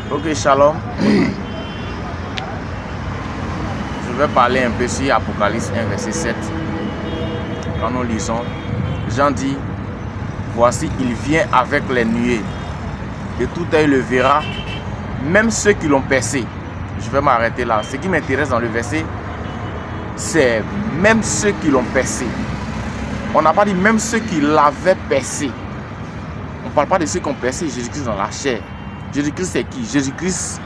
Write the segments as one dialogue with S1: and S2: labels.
S1: Ok, shalom. Je vais parler un peu sur Apocalypse 1, verset 7. Quand nous lisons, Jean dit, voici, il vient avec les nuées, et tout œil le verra, même ceux qui l'ont percé. Je vais m'arrêter là. Ce qui m'intéresse dans le verset, c'est même ceux qui l'ont percé. On n'a pas dit même ceux qui l'avaient percé. On ne parle pas de ceux qui ont percé Jésus-Christ dans la chair. Jésus-Christ, c'est qui? Jésus-Christ,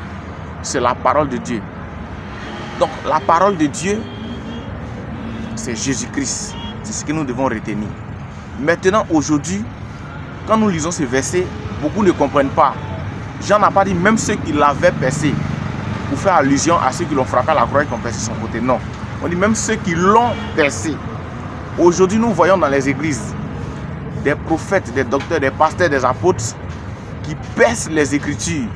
S1: c'est la parole de Dieu. Donc, la parole de Dieu, c'est Jésus-Christ. C'est ce que nous devons retenir. Maintenant, aujourd'hui, quand nous lisons ce verset, beaucoup ne comprennent pas. Jean n'a pas dit même ceux qui l'avaient percé, pour faire allusion à ceux qui l'ont frappé à la croix et qui ont percé son côté. Non. On dit même ceux qui l'ont percé. Aujourd'hui, nous voyons dans les églises des prophètes, des docteurs, des pasteurs, des apôtres qui percent les Écritures,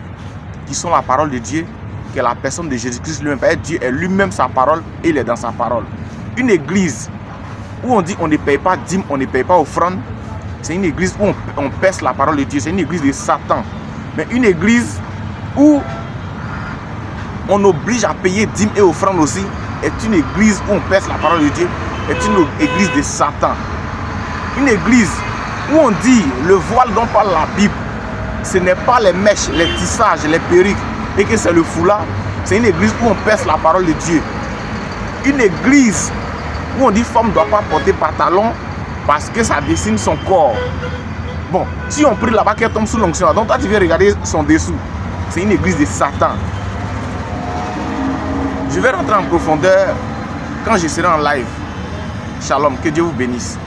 S1: qui sont la parole de Dieu, qui est la personne de Jésus-Christ lui-même. Dieu est lui-même sa parole et il est dans sa parole. Une église où on dit on ne paye pas dîme, on ne paye pas offrande, c'est une église où on perce la parole de Dieu. C'est une église de Satan. Mais une église où on oblige à payer dîme et offrande aussi est une église où on perce la parole de Dieu, est une église de Satan. Une église où on dit le voile dont parle la Bible, ce n'est pas les mèches, les tissages, les perruques et que c'est le foulard. C'est une église où on perce la parole de Dieu. Une église où on dit femme ne doit pas porter pantalon parce que ça dessine son corps. Bon, si on prie là-bas qu'elle tombe sous l'onction, donc toi tu viens regarder son dessous. C'est une église de Satan. Je vais rentrer en profondeur quand je serai en live. Shalom, que Dieu vous bénisse.